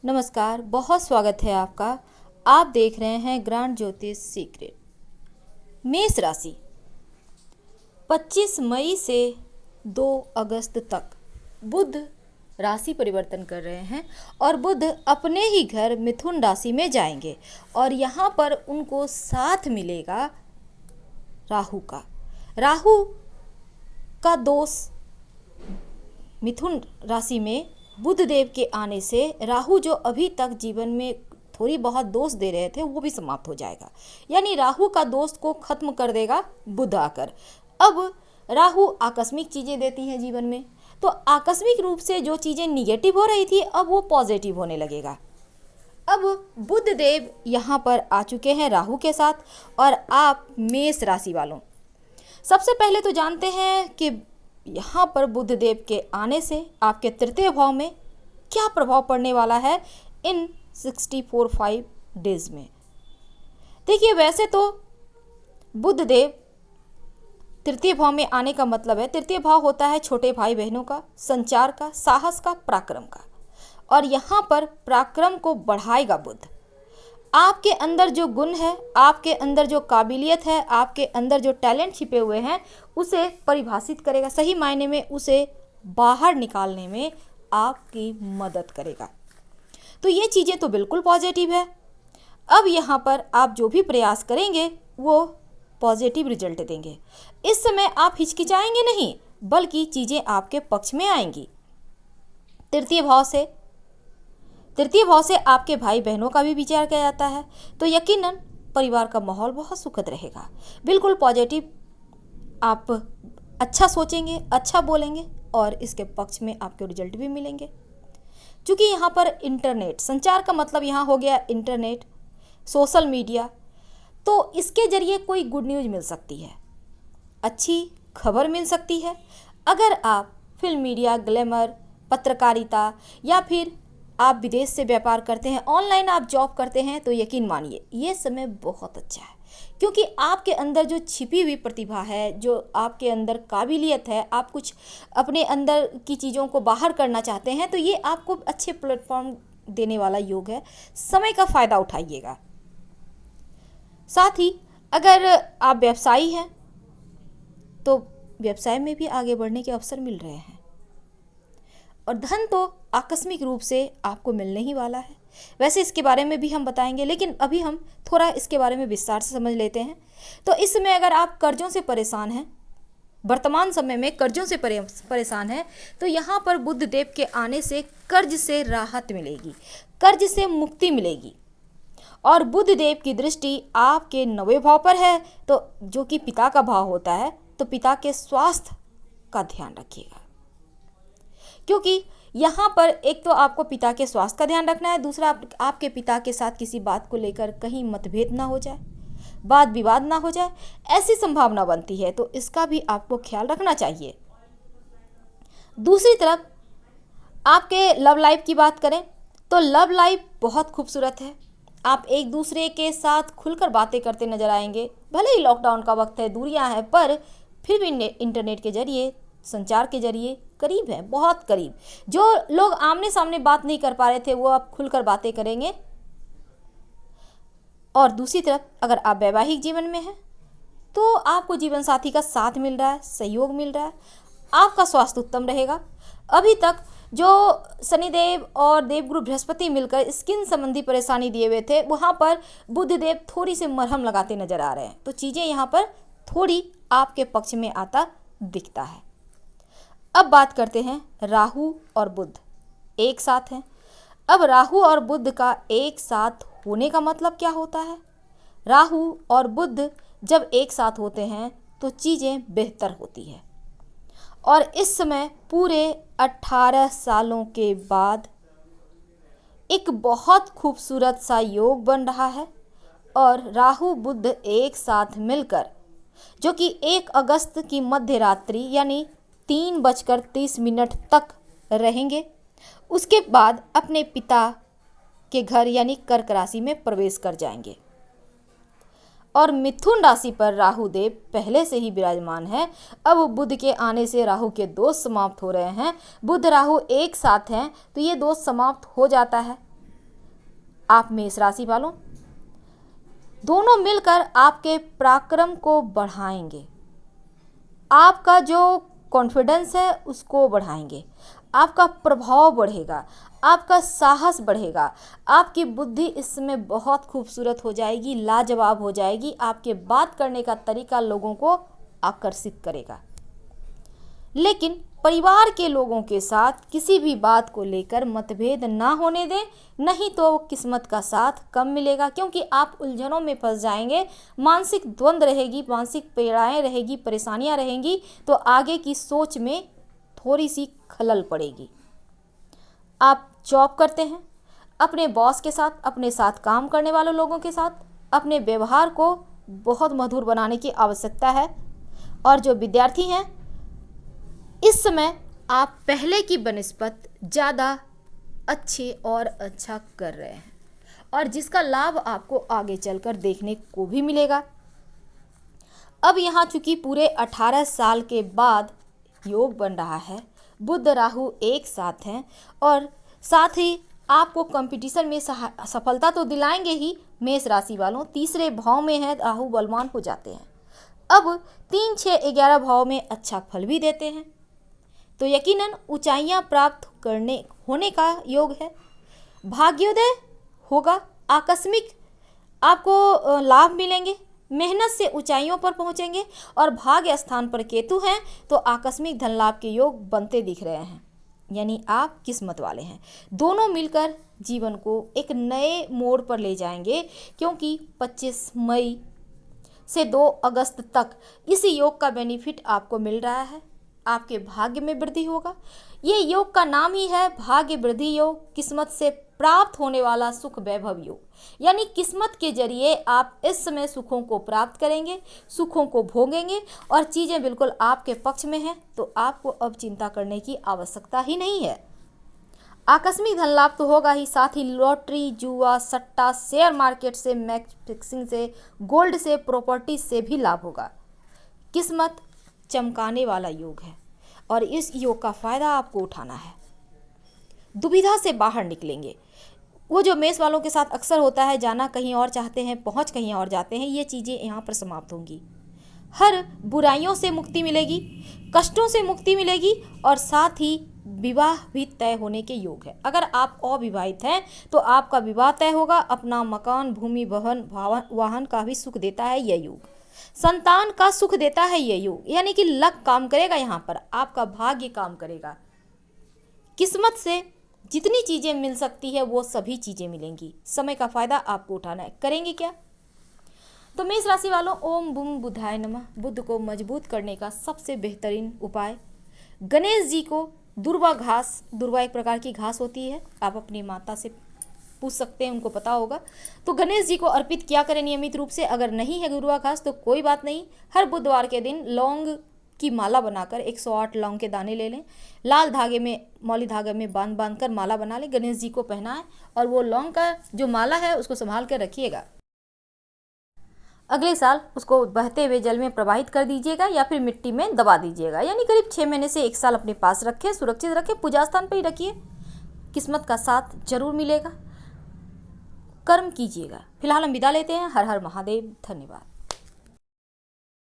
नमस्कार, बहुत स्वागत है आपका। आप देख रहे हैं ग्रांड ज्योतिष सीक्रेट। मेष राशि 25 मई से 2 अगस्त तक बुध राशि परिवर्तन कर रहे हैं और बुध अपने ही घर मिथुन राशि में जाएंगे और यहाँ पर उनको साथ मिलेगा राहु का। राहु का दोष मिथुन राशि में बुध देव के आने से राहु जो अभी तक जीवन में थोड़ी बहुत दोष दे रहे थे वो भी समाप्त हो जाएगा। यानी राहु का दोष को खत्म कर देगा बुध आकर। अब राहु आकस्मिक चीज़ें देती हैं जीवन में, तो आकस्मिक रूप से जो चीज़ें निगेटिव हो रही थी अब वो पॉजिटिव होने लगेगा। अब बुध देव यहाँ पर आ चुके हैं राहु के साथ। और आप मेष राशि वालों, सबसे पहले तो जानते हैं कि यहाँ पर बुध देव के आने से आपके तृतीय भाव में क्या प्रभाव पड़ने वाला है इन 64 डेज में। देखिए, वैसे तो बुध देव तृतीय भाव में आने का मतलब है, तृतीय भाव होता है छोटे भाई बहनों का, संचार का, साहस का, पराक्रम का। और यहाँ पर पराक्रम को बढ़ाएगा बुध। आपके अंदर जो गुण है, आपके अंदर जो काबिलियत है, आपके अंदर जो टैलेंट छिपे हुए हैं उसे परिभाषित करेगा, सही मायने में उसे बाहर निकालने में आपकी मदद करेगा। तो ये चीज़ें तो बिल्कुल पॉजिटिव है। अब यहाँ पर आप जो भी प्रयास करेंगे वो पॉजिटिव रिजल्ट देंगे। इस समय आप हिचकिचाएंगे नहीं, बल्कि चीज़ें आपके पक्ष में आएंगी। तृतीय भाव से आपके भाई बहनों का भी विचार किया जाता है, तो यकीनन परिवार का माहौल बहुत सुखद रहेगा। बिल्कुल पॉजिटिव आप अच्छा सोचेंगे, अच्छा बोलेंगे और इसके पक्ष में आपके रिजल्ट भी मिलेंगे। क्योंकि यहाँ पर इंटरनेट, संचार का मतलब यहाँ हो गया इंटरनेट, सोशल मीडिया, तो इसके जरिए कोई गुड न्यूज़ मिल सकती है, अच्छी खबर मिल सकती है। अगर आप फिल्म मीडिया, ग्लैमर, पत्रकारिता या फिर आप विदेश से व्यापार करते हैं, ऑनलाइन आप जॉब करते हैं, तो यकीन मानिए ये समय बहुत अच्छा है। क्योंकि आपके अंदर जो छिपी हुई प्रतिभा है, जो आपके अंदर काबिलियत है, आप कुछ अपने अंदर की चीज़ों को बाहर करना चाहते हैं, तो ये आपको अच्छे प्लेटफॉर्म देने वाला योग है। समय का फ़ायदा उठाइएगा। साथ ही अगर आप व्यवसायी हैं तो व्यवसाय में भी आगे बढ़ने के अवसर मिल रहे हैं। और धन तो आकस्मिक रूप से आपको मिलने ही वाला है। वैसे इसके बारे में भी हम बताएंगे, लेकिन अभी हम थोड़ा इसके बारे में विस्तार से समझ लेते हैं। तो इस समय अगर आप कर्जों से परेशान हैं, वर्तमान समय में कर्जों से परेशान हैं, तो यहाँ पर बुध देव के आने से कर्ज से राहत मिलेगी, कर्ज से मुक्ति मिलेगी। और बुध देव की दृष्टि आपके 9वें भाव पर है, तो जो कि पिता का भाव होता है, तो पिता के स्वास्थ्य का ध्यान रखिएगा। क्योंकि यहाँ पर एक तो आपको पिता के स्वास्थ्य का ध्यान रखना है, दूसरा आपके पिता के साथ किसी बात को लेकर कहीं मतभेद ना हो जाए, वाद विवाद ना हो जाए, ऐसी संभावना बनती है, तो इसका भी आपको ख्याल रखना चाहिए। दूसरी तरफ आपके लव लाइफ की बात करें तो लव लाइफ बहुत खूबसूरत है। आप एक दूसरे के साथ खुलकर बातें करते नजर आएंगे। भले ही लॉकडाउन का वक्त है, दूरियां हैं, पर फिर भी इंटरनेट के जरिए, संचार के जरिए करीब है, बहुत करीब। जो लोग आमने सामने बात नहीं कर पा रहे थे वो आप खुलकर बातें करेंगे। और दूसरी तरफ अगर आप वैवाहिक जीवन में हैं तो आपको जीवन साथी का साथ मिल रहा है, सहयोग मिल रहा है, आपका स्वास्थ्य उत्तम रहेगा। अभी तक जो शनिदेव और देवगुरु बृहस्पति मिलकर स्किन संबंधी परेशानी दिए हुए थे, वहाँ पर बुध देव थोड़ी सी मरहम लगाते नजर आ रहे हैं, तो चीज़ें यहाँ पर थोड़ी आपके पक्ष में आता दिखता है। अब बात करते हैं राहु और बुध एक साथ हैं। अब राहु और बुध का एक साथ होने का मतलब क्या होता है? राहु और बुध जब एक साथ होते हैं तो चीज़ें बेहतर होती है। और इस समय पूरे 18 सालों के बाद एक बहुत खूबसूरत सा योग बन रहा है। और राहु बुध एक साथ मिलकर, जो कि 1 अगस्त की मध्य रात्रि यानी 3:30 तक रहेंगे, उसके बाद अपने पिता के घर यानी कर्क राशि में प्रवेश कर जाएंगे। और मिथुन राशि पर राहु देव पहले से ही विराजमान है। अब बुध के आने से राहु के दोष समाप्त हो रहे हैं। बुध राहु एक साथ हैं तो ये दोष समाप्त हो जाता है। आप मेष राशि वालों, दोनों मिलकर आपके पराक्रम को बढ़ाएंगे, आपका जो कॉन्फिडेंस है उसको बढ़ाएंगे, आपका प्रभाव बढ़ेगा, आपका साहस बढ़ेगा, आपकी बुद्धि इस समय बहुत खूबसूरत हो जाएगी, लाजवाब हो जाएगी। आपके बात करने का तरीका लोगों को आकर्षित करेगा। लेकिन परिवार के लोगों के साथ किसी भी बात को लेकर मतभेद ना होने दें, नहीं तो किस्मत का साथ कम मिलेगा, क्योंकि आप उलझनों में फंस जाएंगे। मानसिक द्वंद्व रहेगी, मानसिक पीड़ाएं रहेगी, परेशानियां रहेंगी, तो आगे की सोच में थोड़ी सी खलल पड़ेगी। आप जॉब करते हैं, अपने बॉस के साथ, अपने साथ काम करने वाले लोगों के साथ अपने व्यवहार को बहुत मधुर बनाने की आवश्यकता है। और जो विद्यार्थी हैं, इस समय आप पहले की बनिस्बत ज़्यादा अच्छे और अच्छा कर रहे हैं, और जिसका लाभ आपको आगे चलकर देखने को भी मिलेगा। अब यहाँ चूंकि पूरे 18 साल के बाद योग बन रहा है, बुध राहु एक साथ हैं, और साथ ही आपको कंपटीशन में सफलता तो दिलाएंगे ही। मेष राशि वालों, तीसरे भाव में है राहु, बलवान हो जाते हैं। अब 3, 6, 11 भाव में अच्छा फल भी देते हैं, तो यकीनन ऊंचाइयां प्राप्त होने का योग है। भाग्योदय होगा, आकस्मिक आपको लाभ मिलेंगे, मेहनत से ऊंचाइयों पर पहुंचेंगे, और भाग्य स्थान पर केतु हैं तो आकस्मिक धन लाभ के योग बनते दिख रहे हैं, यानी आप किस्मत वाले हैं। दोनों मिलकर जीवन को एक नए मोड़ पर ले जाएंगे, क्योंकि 25 मई से 2 अगस्त तक इस योग का बेनिफिट आपको मिल रहा है। आपके भाग्य में वृद्धि होगा। ये योग का नाम ही है भाग्य वृद्धि योग, किस्मत से प्राप्त होने वाला सुख वैभव योग। यानी किस्मत के जरिए आप इस समय सुखों को प्राप्त करेंगे, सुखों को भोगेंगे, और चीज़ें बिल्कुल आपके पक्ष में हैं, तो आपको अब चिंता करने की आवश्यकता ही नहीं है। आकस्मिक धन लाभ तो होगा ही, साथ ही लॉटरी, जुआ, सट्टा, शेयर मार्केट से, मैच फिक्सिंग से, गोल्ड से, प्रॉपर्टी से भी लाभ होगा। किस्मत चमकाने वाला योग है, और इस योग का फायदा आपको उठाना है। दुविधा से बाहर निकलेंगे। वो जो मेष वालों के साथ अक्सर होता है, जाना कहीं और चाहते हैं, पहुंच कहीं और जाते हैं, ये चीज़ें यहाँ पर समाप्त होंगी। हर बुराइयों से मुक्ति मिलेगी, कष्टों से मुक्ति मिलेगी, और साथ ही विवाह भी तय होने के योग है। अगर आप अविवाहित हैं तो आपका विवाह तय होगा। अपना मकान, भूमि, वाहन का भी सुख देता है यह योग। संतान का सुख देता है ये योग, यानी कि लक काम करेगा, यहाँ पर आपका भाग्य काम करेगा। किस्मत से जितनी चीजें मिल सकती है वो सभी चीजें मिलेंगी। समय का फायदा आपको उठाना है। करेंगे क्या? तो मेष राशि वालों, ओम बुम बुधाय नमः। बुद्ध को मजबूत करने का सबसे बेहतरीन उपाय, गणेश जी को दुर्वा घास, दुर्वा एक प्रकार की घास होती है, आप अपनी माता से पूछ सकते हैं, उनको पता होगा, तो गणेश जी को अर्पित किया करें नियमित रूप से। अगर नहीं है दुर्वा घास तो कोई बात नहीं, हर बुधवार के दिन लौंग की माला बनाकर 108 लौंग के दाने ले लें, लाल धागे में, मौली धागे में बांध कर माला बना लें, गणेश जी को पहनाएं, और वो लौंग का जो माला है उसको संभाल कर रखिएगा। अगले साल उसको बहते हुए जल में प्रवाहित कर दीजिएगा, या फिर मिट्टी में दबा दीजिएगा, यानी करीब 6 महीने से 1 साल अपने पास रखें, सुरक्षित रखें, पूजा स्थान पर ही रखिए। किस्मत का साथ जरूर मिलेगा। कर्म कीजिएगा। फिलहाल हम विदा लेते हैं। हर हर महादेव। धन्यवाद।